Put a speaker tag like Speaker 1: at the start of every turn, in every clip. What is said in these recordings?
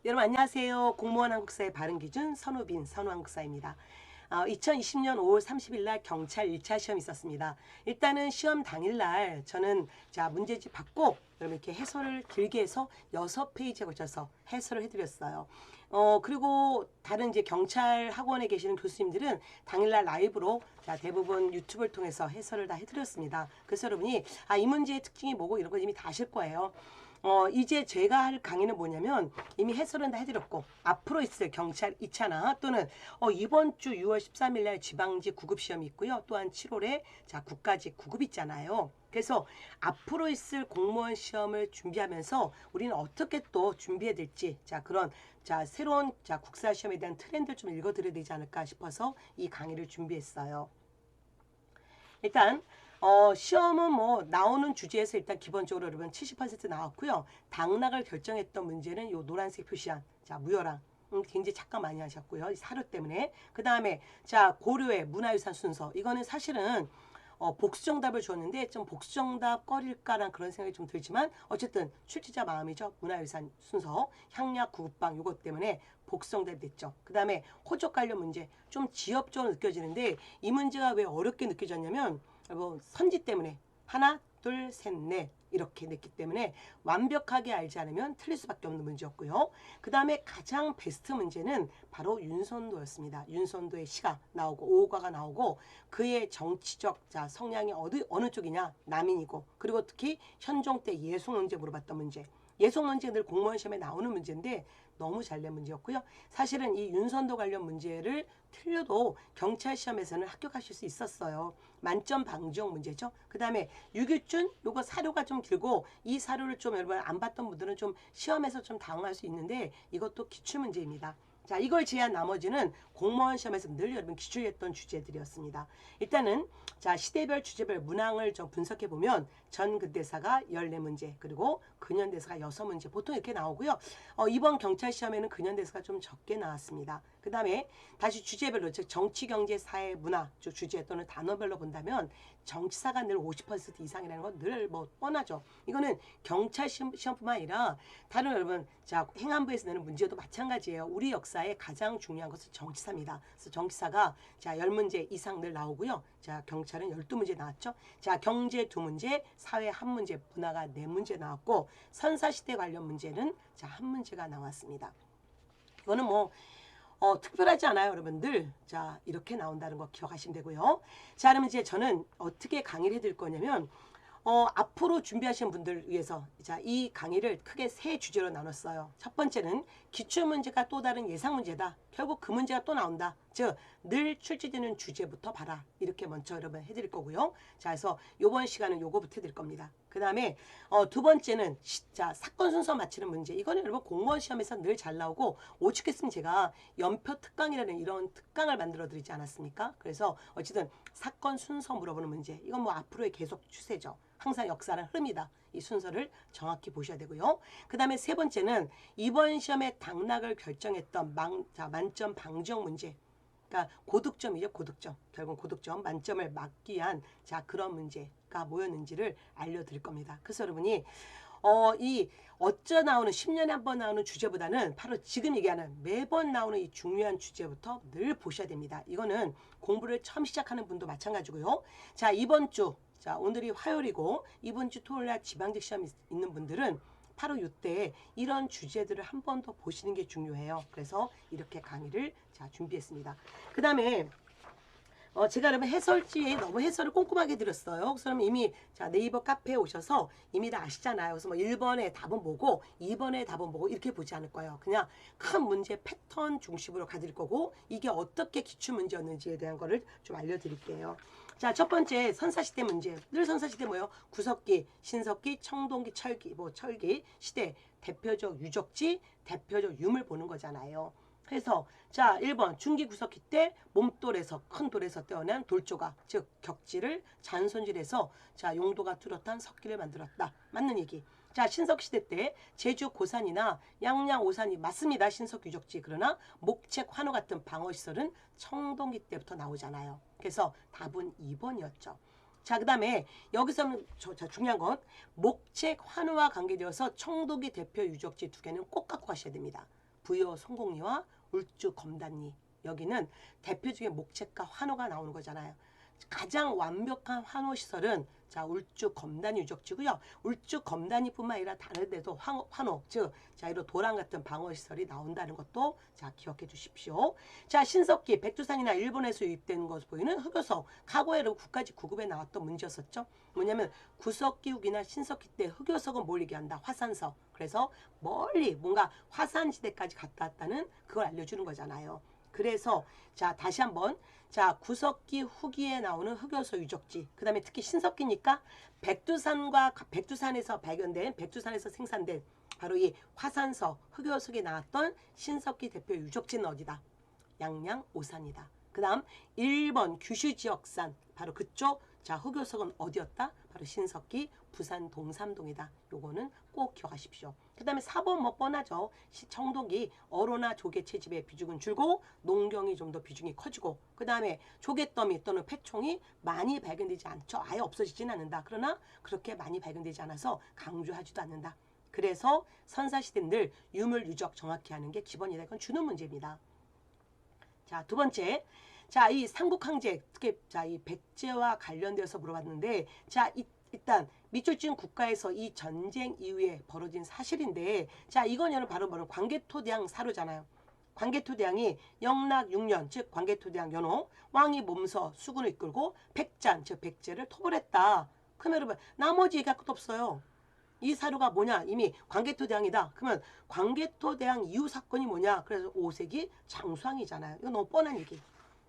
Speaker 1: 여러분 안녕하세요. 공무원 한국사의 바른기준 선우빈 선우한국사입니다. 2020년 5월 30일 날 경찰 1차 시험이 있었습니다. 일단은 시험 당일날 저는 문제집 받고 여러분 이렇게 해설을 길게 해서 6페이지에 걸쳐서 해설을 해드렸어요. 그리고 다른 이제 경찰 학원에 계시는 교수님들은 당일날 라이브로 대부분 유튜브를 통해서 해설을 다 해드렸습니다. 그래서 여러분이 이 문제의 특징이 뭐고 이런 거 이미 다 아실 거예요. 이제 제가 할 강의는 뭐냐면 이미 해설은 다 해드렸고 앞으로 있을 경찰 2차나 또는 이번 주 6월 13일 날 지방직 9급 시험이 있고요. 또한 7월에 국가직 9급 있잖아요. 그래서 앞으로 있을 공무원 시험을 준비하면서 우리는 어떻게 또 준비해야 될지 그런 새로운 국사 시험에 대한 트렌드를 좀 읽어드려야 되지 않을까 싶어서 이 강의를 준비했어요. 일단 시험은 뭐 나오는 주제에서 일단 기본적으로 여러분 70% 나왔고요. 당락을 결정했던 문제는 요 노란색 표시한 무효랑 굉장히 착각 많이 하셨고요. 이 사료 때문에. 그 다음에 고려의 문화유산 순서. 이거는 사실은 복수정답을 줬는데 좀 복수정답 꺼릴까라는 그런 생각이 좀 들지만 어쨌든 출제자 마음이죠. 문화유산 순서, 향약, 구급방 요것 때문에 복수정답이 됐죠. 그 다음에 호적 관련 문제 좀 지엽적으로 느껴지는데 이 문제가 왜 어렵게 느껴졌냐면 선지 때문에 하나, 둘, 셋, 넷 이렇게 냈기 때문에 완벽하게 알지 않으면 틀릴 수밖에 없는 문제였고요. 그 다음에 가장 베스트 문제는 바로 윤선도였습니다. 윤선도의 시가 나오고 오가가 나오고 그의 정치적 성향이 어느 쪽이냐 남인이고 그리고 특히 현종 때 예송 문제 물어봤던 문제. 예송 문제 늘 공무원 시험에 나오는 문제인데 너무 잘 낸 문제였고요. 사실은 이 윤선도 관련 문제를 틀려도 경찰 시험에서는 합격하실 수 있었어요. 만점 방지용 문제죠. 그 다음에 유기준 요거 사료가 좀 길고 이 사료를 좀 여러분 안 봤던 분들은 좀 시험에서 좀 당황할 수 있는데 이것도 기출문제입니다. 이걸 제한 나머지는 공무원 시험에서 늘 여러분 기출했던 주제들이었습니다. 일단은 시대별 주제별 문항을 좀 분석해 보면 전 근대사가 14문제 그리고 근현대사가 6문제 보통 이렇게 나오고요. 이번 경찰 시험에는 근현대사가 좀 적게 나왔습니다. 그 다음에 다시 주제별로 즉 정치, 경제, 사회, 문화 주제 또는 단어별로 본다면 정치사가 늘 50% 이상이라는 건 늘 뭐 뻔하죠. 이거는 경찰 시험뿐만 아니라 다른 여러분 행안부에서 내는 문제도 마찬가지예요. 우리 역사에 가장 중요한 것은 정치사입니다. 그래서 정치사가 10문제 이상 늘 나오고요. 경찰은 12문제 나왔죠. 경제 2문제, 사회 1문제, 문화가 4문제 나왔고 선사시대 관련 문제는 1문제가 나왔습니다. 이거는 뭐 특별하지 않아요, 여러분들. 이렇게 나온다는 거 기억하시면 되고요. 그러면 이제 저는 어떻게 강의를 해드릴 거냐면, 앞으로 준비하시는 분들을 위해서 이 강의를 크게 3주제로 나눴어요. 첫 번째는 기출문제가 또 다른 예상문제다. 결국 그 문제가 또 나온다. 즉, 늘 출제되는 주제부터 봐라. 이렇게 먼저 여러분 해드릴 거고요. 그래서 이번 시간은 요거부터 해드릴 겁니다. 그 다음에 두 번째는 사건 순서 맞히는 문제. 이거는 여러분 공무원 시험에서 늘 잘 나오고 오죽했으면 제가 연표 특강이라는 이런 특강을 만들어 드리지 않았습니까? 그래서 어쨌든 사건 순서 물어보는 문제. 이건 뭐 앞으로의 계속 추세죠. 항상 역사는 흐름이다. 이 순서를 정확히 보셔야 되고요. 그 다음에 세 번째는 이번 시험의 당락을 결정했던 만점 방지형 문제. 그러니까 고득점이죠. 고득점. 결국 고득점 만점을 막기 위한 그런 문제가 뭐였는지를 알려드릴 겁니다. 그래서 여러분이 이 나오는 10년에 한 번 나오는 주제보다는 바로 지금 얘기하는 매번 나오는 이 중요한 주제부터 늘 보셔야 됩니다. 이거는 공부를 처음 시작하는 분도 마찬가지고요. 이번 주 오늘이 화요일이고 이번 주 토요일 날 지방직 시험이 있는 분들은 바로 이때 이런 주제들을 한 번 더 보시는 게 중요해요. 그래서 이렇게 강의를 준비했습니다. 그 다음에 제가 여러분 해설지에 너무 해설을 꼼꼼하게 드렸어요. 그럼 이미 네이버 카페에 오셔서 이미 다 아시잖아요. 그래서 뭐 1번의 답은 뭐고 2번의 답은 뭐고 이렇게 보지 않을 거예요. 그냥 큰 문제 패턴 중심으로 가드릴 거고 이게 어떻게 기출문제였는지에 대한 거를 좀 알려드릴게요. 첫 번째 선사시대 문제. 늘 선사시대 뭐예요? 구석기, 신석기, 청동기, 철기, 철기, 시대, 대표적 유적지, 대표적 유물 보는 거잖아요. 그래서 1번 중기구석기 때 몸돌에서 큰 돌에서 떼어낸 돌조각 즉 격지를 잔손질해서 용도가 뚜렷한 석기를 만들었다. 맞는 얘기. 신석시대 때 제주 고산이나 양양 오산이 맞습니다. 신석 유적지. 그러나 목책 환호 같은 방어시설은 청동기 때부터 나오잖아요. 그래서 답은 2번이었죠. 그 다음에 여기서는 중요한 건 목책 환호와 관계되어서 청동기 대표 유적지 2개는 꼭 갖고 가셔야 됩니다. 부여 송곡리와 울주 검단리. 여기는 대표적인 목책과 환호가 나오는 거잖아요. 가장 완벽한 환호 시설은 자 울주 검단리 유적지고요. 울주 검단리뿐만 아니라 다른 데도 환호 즉 자 이런 도랑 같은 방어 시설이 나온다는 것도 자 기억해 주십시오. 자 신석기 백두산이나 일본에서 유입되는 것을 보이는 흑요석 과거에는 국가직 9급에 나왔던 문제였었죠. 뭐냐면 구석기 후기나 신석기 때 흑요석은 뭘 얘기한다 화산석. 그래서 멀리 뭔가 화산지대까지 갔다 왔다는 그걸 알려주는 거잖아요. 그래서 자 다시 한번 자 구석기 후기에 나오는 흑요소 유적지 그 다음에 특히 신석기니까 백두산에서 발견된 백두산에서 생산된 바로 이 화산석 흑요석이 나왔던 신석기 대표 유적지는 어디다? 양양 오산이다. 그 다음 1번 규슈지역산 바로 그쪽 자 흑요석은 어디였다? 바로 신석기 부산 동삼동이다. 요거는 꼭 기억하십시오. 그 다음에 4번 뭐 뻔하죠. 청동기 어로나 조개 채집의 비중은 줄고 농경이 좀 더 비중이 커지고 그 다음에 조개더미 또는 폐총이 많이 발견되지 않죠. 아예 없어지진 않는다. 그러나 그렇게 많이 발견되지 않아서 강조하지도 않는다. 그래서 선사시대는 늘 유물 유적 정확히 하는 게 기본이다. 이건 주는 문제입니다. 자, 두 번째. 자, 이 삼국항제 특히 자, 이 백제와 관련되어서 물어봤는데 자, 일단 밑줄진 국가에서 이 전쟁 이후에 벌어진 사실인데 자, 이건 여러분 바로 광개토대왕 사료잖아요. 광개토대왕이 영락 6년 즉 광개토대왕 연호 왕이 몸서 수군을 이끌고 백잔 즉 백제를 토벌했다. 그러면 여러분 나머지 얘기할 것도 없어요. 이 사료가 뭐냐? 이미 광개토대왕이다. 그러면 광개토대왕 이후 사건이 뭐냐? 그래서 5세기 장수왕이잖아요. 이거 너무 뻔한 얘기.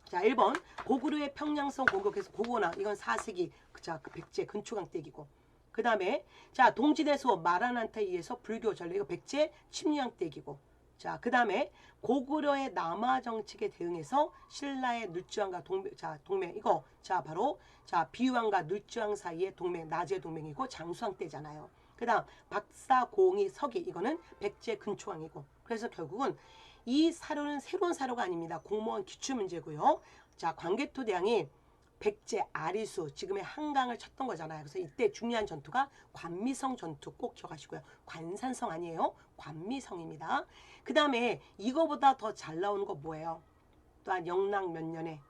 Speaker 1: 자, 1번 고구려의 평양성 공격해서 고구나 이건 4세기 자, 그 백제 근초강 때기고 그 다음에 자 동진에서 마라난타에 의해서 불교 전례 이거 백제 침략 때기고 자, 그 다음에 고구려의 남하 정책에 대응해서 신라의 누르왕과 동맹 이거 자 바로 자 비유왕과 누르왕 사이의 동맹 나제 동맹이고 장수왕 때잖아요. 그 다음 박사공이 서기 이거는 백제 근초왕이고 그래서 결국은 이 사료는 새로운 사료가 아닙니다. 공무원 기출문제고요. 자 광개토대왕이 백제 아리수 지금의 한강을 쳤던 거잖아요. 그래서 이때 중요한 전투가 관미성 전투 꼭 기억하시고요. 관산성 아니에요. 관미성입니다. 그 다음에 이거보다 더 잘 나오는 거 뭐예요? 또한 영락 몇 년에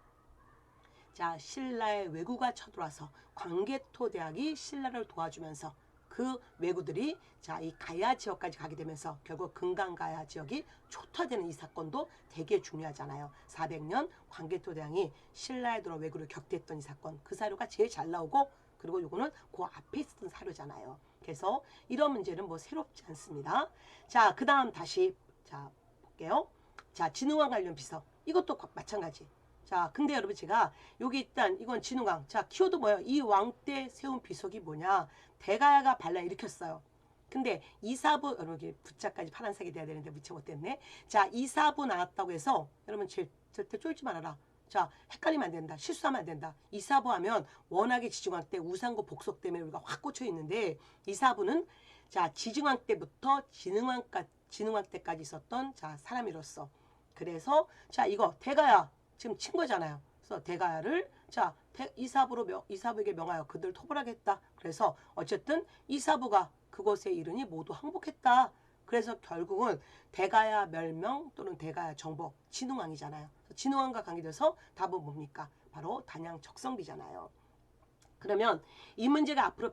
Speaker 1: 자 신라의 왜구가 쳐들어와서 광개토대왕이 신라를 도와주면서 그 왜구들이 자 이 가야 지역까지 가게 되면서 결국 금강가야 지역이 초토화되는 이 사건도 되게 중요하잖아요. 400년 광개토대왕이 신라에 들어 왜구를 격퇴했던 이 사건 그 사료가 제일 잘 나오고 그리고 요거는 그 앞에 있었던 사료잖아요. 그래서 이런 문제는 뭐 새롭지 않습니다. 자, 그 다음 다시 자 볼게요. 자, 진흥왕 관련 비석 이것도 마찬가지. 자, 근데 여러분 제가 여기 일단 이건 진흥왕. 자, 키워드 뭐예요? 이 왕 때 세운 비석이 뭐냐? 대가야가 발라 일으켰어요. 근데 이사부 여러분 여기 부자까지 파란색이 돼야 되는데 무채 못됐네. 자, 이사부 나왔다고 해서 여러분 절대 쫄지 말아라. 자, 헷갈리면 안 된다. 실수하면 안 된다. 이사부 하면 워낙에 지중왕 때 우상고 복속 때문에 우리가 확 꽂혀 있는데 이사부는 자, 지중왕 때부터 진흥왕 때까지 있었던 자, 사람이로서 그래서 자, 이거 대가야 지금 친 거잖아요. 그래서 대가야를 자 이사부에게 명하여 그들 토벌하겠다. 그래서 어쨌든 이사부가 그곳에 이르니 모두 항복했다. 그래서 결국은 대가야 멸명 또는 대가야 정복 진흥왕이잖아요. 진흥왕과 관계돼서 답은 뭡니까? 바로 단양 적성비잖아요. 그러면 이 문제가 앞으로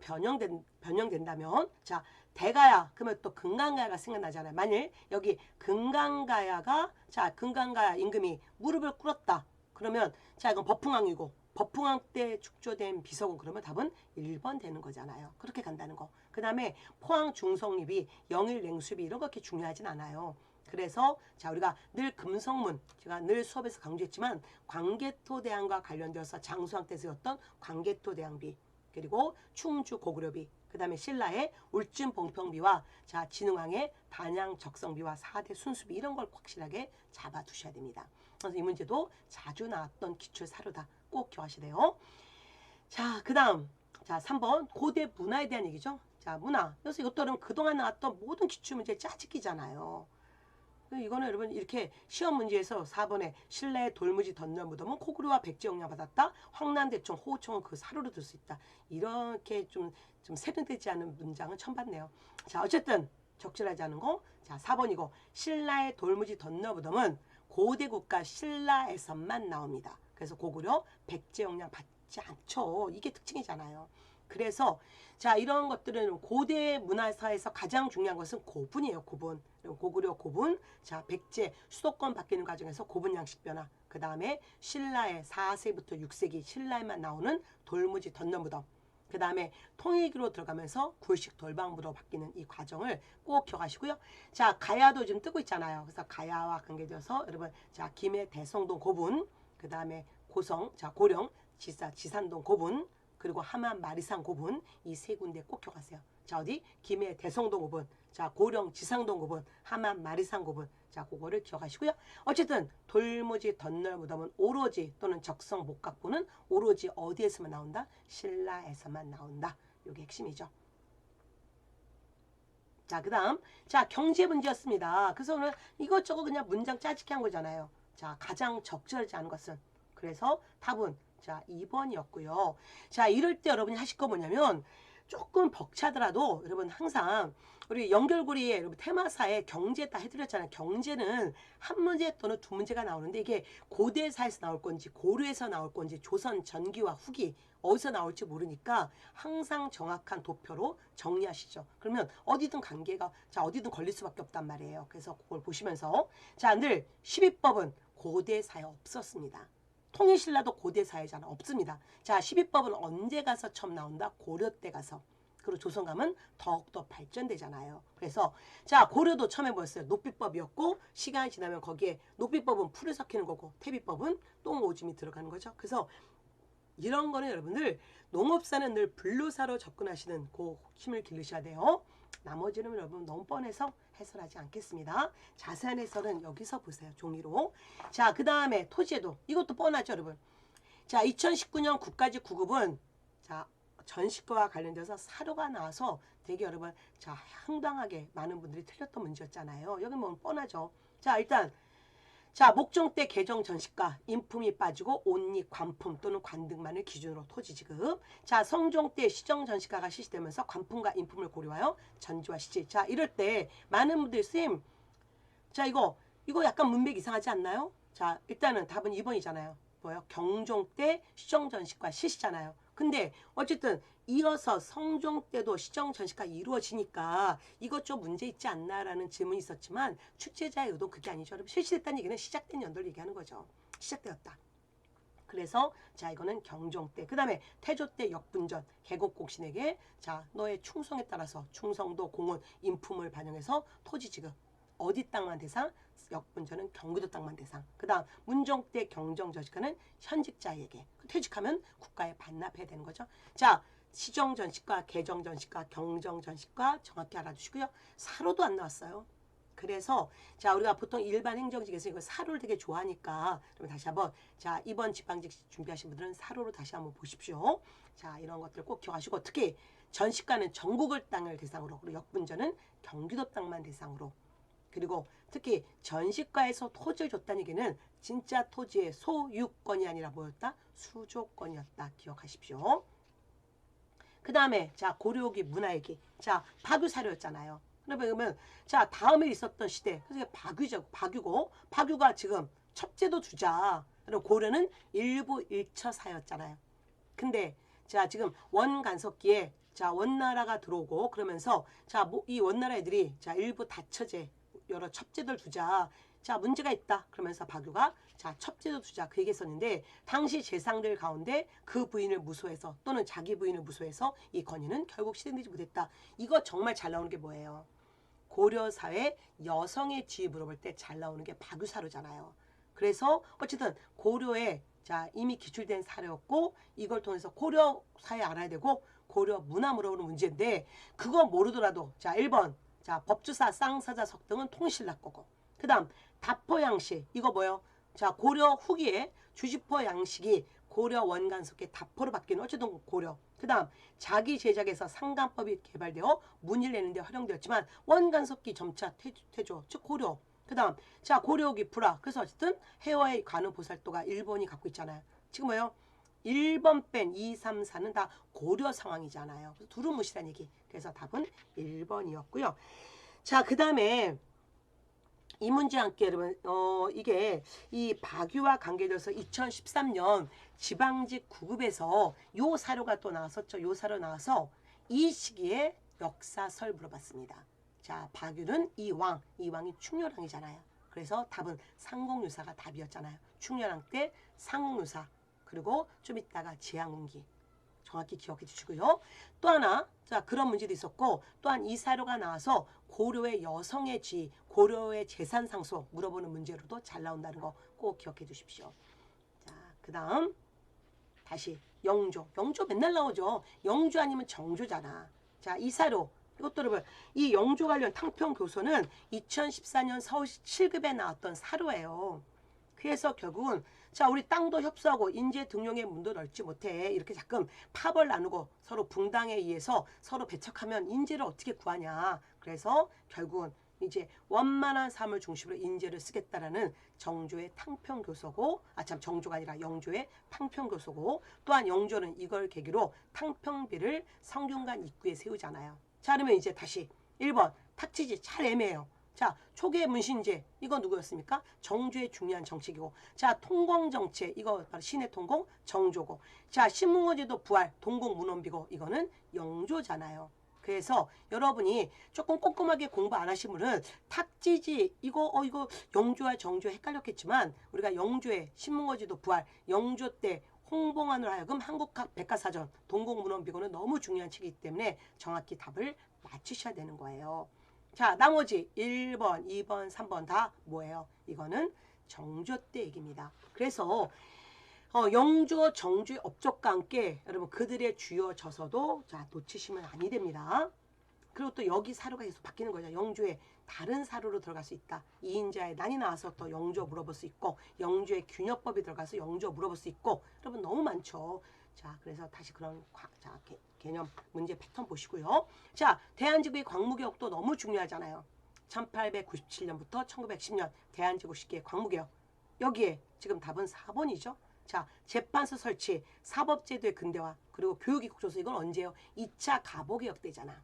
Speaker 1: 변형된다면 자 대가야 그러면 또 금강가야가 생각나잖아요. 만일 여기 금강가야가 자 금강가야 임금이 무릎을 꿇었다. 그러면 자 이건 법흥왕이고 법흥왕 때 축조된 비석은 그러면 답은 1번 되는 거잖아요. 그렇게 간다는 거. 그 다음에 포항 중성립이 영일 냉수비 이런 거 그렇게 중요하진 않아요. 그래서 자 우리가 늘 금성문 제가 늘 수업에서 강조했지만 광개토대왕과 관련되어서 장수왕 때 세웠던 광개토대왕비 그리고 충주 고구려비 그 다음에 신라의 울진 봉평비와 자 진흥왕의 단양 적성비와 4대 순수비 이런 걸 확실하게 잡아두셔야 됩니다. 그래서 이 문제도 자주 나왔던 기출 사료다. 꼭 기억하셔야 돼요. 자, 그 다음 자 3번 고대 문화에 대한 얘기죠. 자 문화. 그래서 이것들은 그동안 나왔던 모든 기출문제 짜집기잖아요. 이거는 여러분 이렇게 시험 문제에서 4번에 신라의 돌무지 덧날 무덤은 코구려와 백제 영향 받았다. 황난대청 호우청은 그 사료로 들 수 있다. 이렇게 좀 세련되지 않은 문장은 처음 봤네요. 자 어쨌든 적절하지 않은 거. 자, 4번이고 신라의 돌무지 덧너무덤은 고대 국가 신라에서만 나옵니다. 그래서 고구려 백제 영향 받지 않죠. 이게 특징이잖아요. 그래서 자, 이런 것들은 고대 문화사에서 가장 중요한 것은 고분이에요. 고분. 고구려 고분. 자, 백제 수도권 바뀌는 과정에서 고분 양식 변화. 그 다음에 신라의 4세부터 6세기 신라에만 나오는 돌무지 덧너무덤. 그 다음에 통일기로 들어가면서 굴식 돌방부로 바뀌는 이 과정을 꼭 기억하시고요. 자, 가야도 지금 뜨고 있잖아요. 그래서 가야와 관계되어서 여러분, 자, 김해 대성동 고분, 그 다음에 고성, 자, 고령, 지산동 고분, 그리고 함안 마리산 고분, 이 세 군데 꼭 기억하세요. 자, 어디? 김해 대성동 고분, 자, 고령 지상동 고분, 함안 마리산 고분. 자, 그거를 기억하시고요. 어쨌든 돌무지 덧널무덤은 오로지 또는 적성 목각부는 오로지 어디에서만 나온다? 신라에서만 나온다. 이게 핵심이죠. 자, 그 다음, 자, 경제 문제였습니다. 그래서 오늘 이것저것 그냥 문장 짜집기 한 거잖아요. 자, 가장 적절하지 않은 것은. 그래서 답은 자, 2번이었고요. 자, 이럴 때 여러분이 하실 거 뭐냐면 조금 벅차더라도 여러분 항상 우리 연결고리에 여러분 테마사에 경제 다 해드렸잖아요. 경제는 한 문제 또는 두 문제가 나오는데 이게 고대사에서 나올 건지 고려에서 나올 건지 조선 전기와 후기 어디서 나올지 모르니까 항상 정확한 도표로 정리하시죠. 그러면 어디든 관계가 자 어디든 걸릴 수밖에 없단 말이에요. 그래서 그걸 보시면서 자, 늘 12법은 고대사에 없었습니다. 통일신라도 고대사회잖아. 없습니다. 자, 12법은 언제 가서 처음 나온다? 고려 때 가서. 그리고 조선 가면 더욱더 발전되잖아요. 그래서 자, 고려도 처음에 뭐였어요? 녹비법이었고 시간이 지나면 거기에 녹비법은 풀을 섞이는 거고 퇴비법은 똥 오줌이 들어가는 거죠. 그래서 이런 거는 여러분들 농업사는 늘 분류사로 접근하시는 그 힘을 기르셔야 돼요. 나머지는 여러분 너무 뻔해서 해설하지 않겠습니다. 자세한 해설은 여기서 보세요. 종이로. 자, 그 다음에 토지에도 이것도 뻔하죠, 여러분. 자, 2019년 국가직 9급은 자, 전시과와 관련돼서 사료가 나와서 되게 여러분 자, 황당하게 많은 분들이 틀렸던 문제였잖아요. 여기 뭐 뻔하죠. 자, 일단 자, 목종 때 개정 전시가 인품이 빠지고 온리 관품 또는 관등만을 기준으로 토지 지급. 자, 성종 때 시정 전시가가 실시되면서 관품과 인품을 고려하여 전지와 시지. 자, 이럴 때 많은 분들이 선생님 자, 이거 약간 문맥 이상하지 않나요? 자, 일단은 답은 2번이잖아요. 뭐요? 경종 때 시정 전시가 실시잖아요. 근데 어쨌든 이어서 성종 때도 시정 전시가 이루어지니까 이것 좀 문제 있지 않나라는 질문이 있었지만 출제자의 의도는 그게 아니죠. 실시됐다는 얘기는 시작된 연도를 얘기하는 거죠. 시작되었다. 그래서 자, 이거는 경종 때. 그 다음에 태조 때 역분전 개국공신에게 자, 너의 충성에 따라서 충성도 공헌 인품을 반영해서 토지 지급. 어디 땅만 대상? 역분전은 경기도 땅만 대상. 그 다음 문종 때 경정전시가는 현직자에게 퇴직하면 국가에 반납해야 되는 거죠. 자, 시정전시과, 개정전시과, 경정전시과 정확히 알아주시고요. 사로도 안 나왔어요. 그래서 자, 우리가 보통 일반 행정직에서 이거 사로를 되게 좋아하니까 그럼 다시 한번 자, 이번 지방직 준비하신 분들은 사로로 다시 한번 보십시오. 자, 이런 것들 꼭 기억하시고 특히 전시과는 전국을 땅을 대상으로 그리고 역분전은 경기도 땅만 대상으로 그리고 특히 전시과에서 토지를 줬다는 얘기는 진짜 토지의 소유권이 아니라 뭐였다? 수조권이었다. 기억하십시오. 그 다음에 자, 고려기 문화얘기. 자, 박유사료였잖아요. 그러면 자, 다음에 있었던 시대. 그래서 박유죠. 박유고 박유가 지금 첩제도 주자. 그리고 고려는 일부 일처사였잖아요. 근데 자, 지금 원간섭기에 자, 원나라가 들어오고 그러면서 자, 이 원나라 애들이 자, 일부 다처제 여러 첩제들 주자. 자, 문제가 있다. 그러면서 박유가 자, 첩제도 주자. 그 얘기했었는데 당시 재상들 가운데 그 부인을 무소해서 또는 자기 부인을 무소해서 이 건의는 결국 실행되지 못했다. 이거 정말 잘 나오는 게 뭐예요? 고려사회 여성의 지위 물어볼 때 잘 나오는 게 박유사료잖아요. 그래서 어쨌든 고려에 자, 이미 기출된 사례였고 이걸 통해서 고려 사회 알아야 되고 고려 문화 물어보는 문제인데 그거 모르더라도 자, 1번 자, 법주사, 쌍사자, 석등은 통신락 거고. 그 다음, 다포 양식. 이거 뭐예요? 자, 고려 후기에 주지포 양식이 고려 원간석의 다포로 바뀌는 어쨌든 고려. 그 다음, 자기 제작에서 상간법이 개발되어 문의를 내는데 활용되었지만 원간석기 점차 퇴조, 즉 고려. 그 다음, 자, 고려 후기 불화. 그래서 어쨌든 해와의 관우 보살도가 일본이 갖고 있잖아요. 지금 뭐예요? 1번 뺀 2, 3, 4는 다 고려 상황이잖아요. 그래서 두루무시란 얘기. 그래서 답은 1번이었고요. 자, 그 다음에 이 문제 함께 여러분, 이게 이 박유와 관계돼서 2013년 지방직 9급에서 요 사료가 또 나왔었죠. 요 사료 나와서 이 시기에 역사설 물어봤습니다. 자, 박유는 이왕이 충렬왕이잖아요. 그래서 답은 상공유사가 답이었잖아요. 충렬왕 때 상공유사, 그리고 좀 이따가 지양운기. 정확히 기억해 주시고요. 또 하나, 자, 그런 문제도 있었고, 또한 이 사료가 나와서 고려의 여성의 지위, 고려의 재산 상속 물어보는 문제로도 잘 나온다는 거 꼭 기억해 주십시오. 자, 그 다음 다시 영조. 영조 맨날 나오죠. 영조 아니면 정조잖아. 자, 이 사료. 이것도 여러분, 이 영조 관련 탕평교서는 2014년 서울시 7급에 나왔던 사료예요. 그래서 결국은 자, 우리 땅도 협소하고 인재 등용의 문도 넓지 못해. 이렇게 자꾸 파벌 나누고 서로 분당에 의해서 서로 배척하면 인재를 어떻게 구하냐. 그래서 결국은 이제 원만한 삶을 중심으로 인재를 쓰겠다라는 정조의 탕평교서고, 정조가 아니라 영조의 탕평교서고, 또한 영조는 이걸 계기로 탕평비를 성균관 입구에 세우잖아요. 자, 그러면 이제 다시 1번 탁지지 잘 애매해요. 자, 초기의 문신제 이거 누구였습니까? 정조의 중요한 정책이고, 자, 통공정책 이거 바로 신의 통공 정조고, 자, 신문고제도 부활 동공문헌비고 이거는 영조잖아요. 그래서 여러분이 조금 꼼꼼하게 공부 안 하신 분은 탁지지 이거 영조와 정조 헷갈렸겠지만, 우리가 영조의 신문고제도 부활, 영조 때 홍봉안으로 하여금 한국학 백과사전 동공문헌비고는 너무 중요한 책이기 때문에 정확히 답을 맞추셔야 되는 거예요. 자, 나머지 1번, 2번, 3번 다 뭐예요? 이거는 정조 때 얘기입니다. 그래서 영조, 정조의 업적과 함께 여러분 그들의 주요 저서도 자 놓치시면 아니 됩니다. 그리고 또 여기 사료가 계속 바뀌는 거죠. 영조의 다른 사료로 들어갈 수 있다. 이인자의 난이 나와서 또 영조 물어볼 수 있고, 영조의 균역법이 들어가서 영조 물어볼 수 있고, 여러분 너무 많죠. 자, 그래서 다시 그런 개념 문제 패턴 보시고요. 자, 대한제국의 광무개혁도 너무 중요하잖아요. 1897년부터 1910년 대한제국 시기의 광무개혁. 여기에 지금 답은 4번이죠. 자, 재판소 설치, 사법제도의 근대화, 그리고 교육이 국조서 이건 언제예요? 2차 가보개혁 때잖아.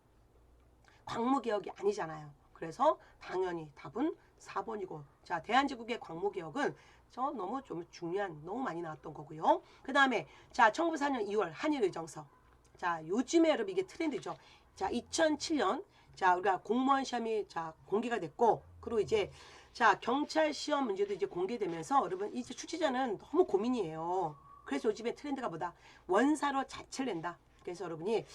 Speaker 1: 광무개혁이 아니잖아요. 그래서 당연히 답은 4번이고, 자, 대한제국의 광무개혁은 너무 좀 중요한, 너무 많이 나왔던 거고요. 그 다음에 자, 1904년 2월 한일의정서. 자, 요즘에 여러분 이게 트렌드죠. 자, 2007년 자, 우리가 공무원 시험이 자 공개가 됐고, 그리고 이제 자, 경찰 시험 문제도 이제 공개되면서 여러분 이제 출제자는 너무 고민이에요. 그래서 요즘에 트렌드가 뭐다? 원사로 자체를 낸다. 그래서 여러분이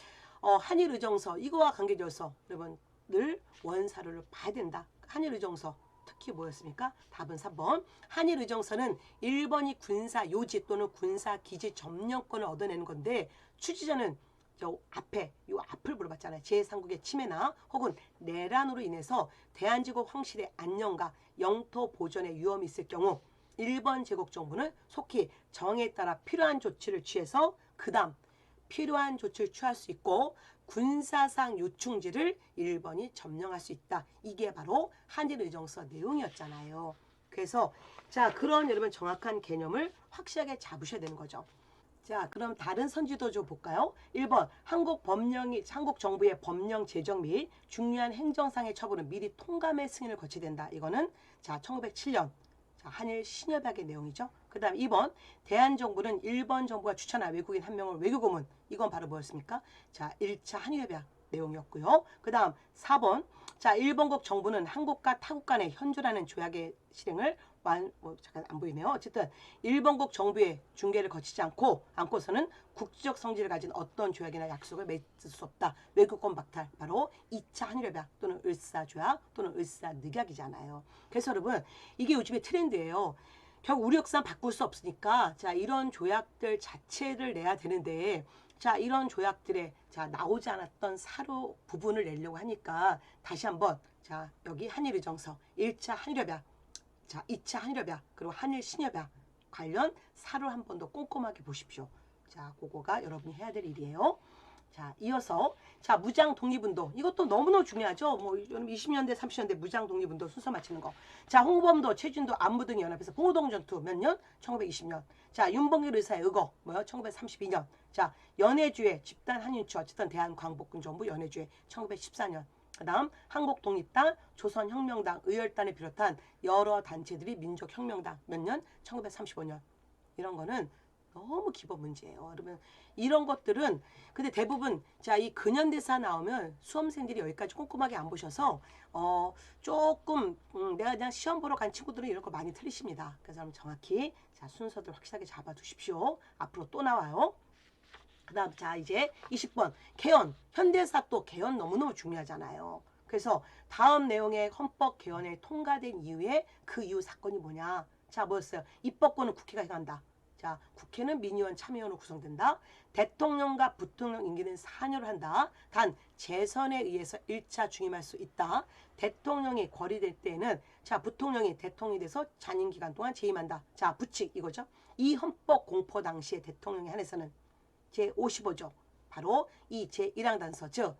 Speaker 1: 한일의정서 이거와 관계되어서 여러분 늘 원사료를 봐야 된다. 한일의정서 특히 뭐였습니까? 답은 3번. 한일의정서는 1번이 군사 요지 또는 군사 기지 점령권을 얻어내는 건데, 출제자는 저 앞에 요 앞을 물어봤잖아요. 제3국의 침해나 혹은 내란으로 인해서 대한제국 황실의 안녕과 영토 보존에 위험이 있을 경우 1번 제국 정부는 속히 정에 따라 필요한 조치를 취해서 그 다음 필요한 조치를 취할 수 있고, 군사상 요충지를 1번이 점령할 수 있다. 이게 바로 한일의정서 내용이었잖아요. 그래서 자, 그런 여러분 정확한 개념을 확실하게 잡으셔야 되는 거죠. 자, 그럼 다른 선지도 좀 볼까요? 1번 한국 정부의 법령 제정 및 중요한 행정상의 처분은 미리 통감의 승인을 거쳐야 된다. 이거는 자, 1907년 자, 한일 신협약의 내용이죠. 그 다음 2번 대한정부는 일본 정부가 추천한 외국인 한 명을 외교고문. 이건 바로 뭐였습니까? 자, 1차 한일협약 내용이었고요. 그 다음 4번 자, 일본국 정부는 한국과 타국 간의 현조라는 조약의 실행을 잠깐 안 보이네요. 어쨌든 일본국 정부의 중개를 거치지 않고서는 국지적 성질을 가진 어떤 조약이나 약속을 맺을 수 없다. 외교권 박탈, 바로 2차 한일협약 또는 을사조약 또는 을사늑약이잖아요. 그래서 여러분 이게 요즘에 트렌드예요. 결국 우리 역사는 바꿀 수 없으니까 자, 이런 조약들 자체를 내야 되는데, 자, 이런 조약들에 자, 나오지 않았던 사료 부분을 내려고 하니까 다시 한번 자, 여기 한일의정서 1차 한일협약, 자, 2차 한일협약, 그리고 한일신협약 관련 사료 한 번 더 꼼꼼하게 보십시오. 자, 그거가 여러분이 해야 될 일이에요. 자, 이어서 자, 무장 독립운동 이것도 너무너무 중요하죠. 뭐 20년대 30년대 무장 독립운동 순서 맞추는 거. 자, 홍범도 최준도 안무 등이 연합해서 봉오동 전투 몇 년? 1920년. 자, 윤봉길 의사의 의거 뭐요? 1932년. 자, 연해주의 집단 한윤추 어쨌든 대한광복군 정부 연해주의 1914년. 그다음 한국독립당, 조선혁명당, 의열단을 비롯한 여러 단체들이 민족혁명당 몇 년? 1935년. 이런 거는 너무 기본 문제예요. 그러면 이런 것들은 근데 대부분 자 이 근현대사 나오면 수험생들이 여기까지 꼼꼼하게 안 보셔서 조금 내가 그냥 시험 보러 간 친구들은 이런 거 많이 틀리십니다. 그래서 여러분 정확히 자 순서들 확실하게 잡아두십시오. 앞으로 또 나와요. 그다음 자 이제 20번 개헌. 현대사 또 개헌 너무너무 중요하잖아요. 그래서 다음 내용의 헌법 개헌에 통과된 이후에 그 이후 사건이 뭐냐? 자 뭐였어요? 입법권은 국회가 행한다. 자 국회는 민의원 참여원으로 구성된다. 대통령과 부통령 임기는 4년을 한다. 단 재선에 의해서 1차 중임할 수 있다. 대통령이 거리될 때에는 자 부통령이 대통령이 돼서 잔임 기간 동안 재임한다. 자 부칙 이거죠. 이 헌법 공포 당시에 대통령에 한해서는 제55조 바로 이 제1항 단서 즉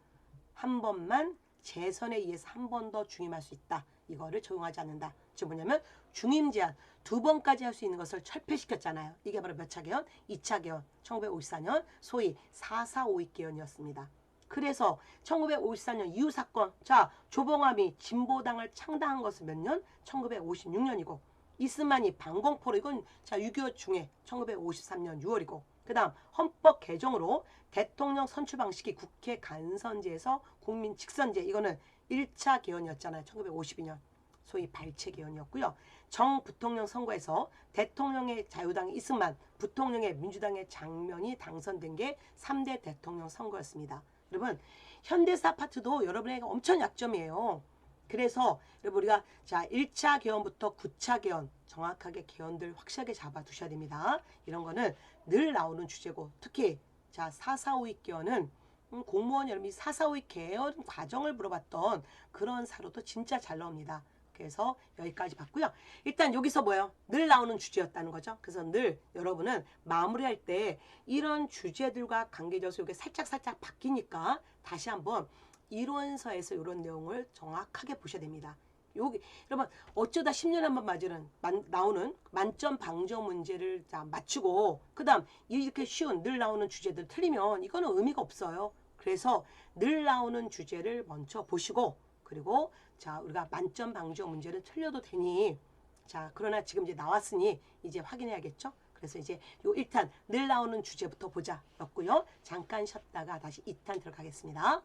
Speaker 1: 한 번만 재선에 의해서 한 번 더 중임할 수 있다. 이거를 적용하지 않는다. 즉 뭐냐면 중임 제한 2번까지 할 수 있는 것을 철폐시켰잖아요. 이게 바로 몇 차 개헌? 2차 개헌 1954년 소위 4.4.5.2 개헌이었습니다. 그래서 1954년 이후 사건 자 조봉암이 진보당을 창당한 것은 몇 년? 1956년이고 이스만이 방공포로 이건 자 6.25 중에 1953년 6월이고 그 다음 헌법 개정으로 대통령 선출 방식이 국회 간선제에서 국민 직선제 이거는 1차 개헌이었잖아요. 1952년 소위 발췌 개헌이었고요. 정 부통령 선거에서 대통령의 자유당의 이승만, 부통령의 민주당의 장면이 당선된 게 3대 대통령 선거였습니다. 여러분 현대사 파트도 여러분에게 엄청 약점이에요. 그래서 여러분 우리가 자 1차 개헌부터 9차 개헌 정확하게 개헌들 확실하게 잡아두셔야 됩니다. 이런 거는 늘 나오는 주제고 특히 자 4.4.5.2 개헌은 공무원 여러분이 4.4.5.2 개헌 과정을 물어봤던 그런 사료도 진짜 잘 나옵니다. 그래서 여기까지 봤고요. 일단 여기서 뭐예요? 늘 나오는 주제였다는 거죠. 그래서 늘 여러분은 마무리할 때 이런 주제들과 관계져서 이게 살짝 바뀌니까 다시 한번 이론서에서 이런 내용을 정확하게 보셔야 됩니다. 여기 여러분 어쩌다 10년에 한 번 나오는 만점 방정 문제를 자 맞추고 그다음 이렇게 쉬운 늘 나오는 주제들 틀리면 이거는 의미가 없어요. 그래서 늘 나오는 주제를 먼저 보시고 그리고 자 우리가 만점 방정 문제를 틀려도 되니 자 그러나 지금 이제 나왔으니 이제 확인해야겠죠. 그래서 이제 요 1탄 늘 나오는 주제부터 보자 였고요. 잠깐 쉬었다가 다시 2탄 들어가겠습니다.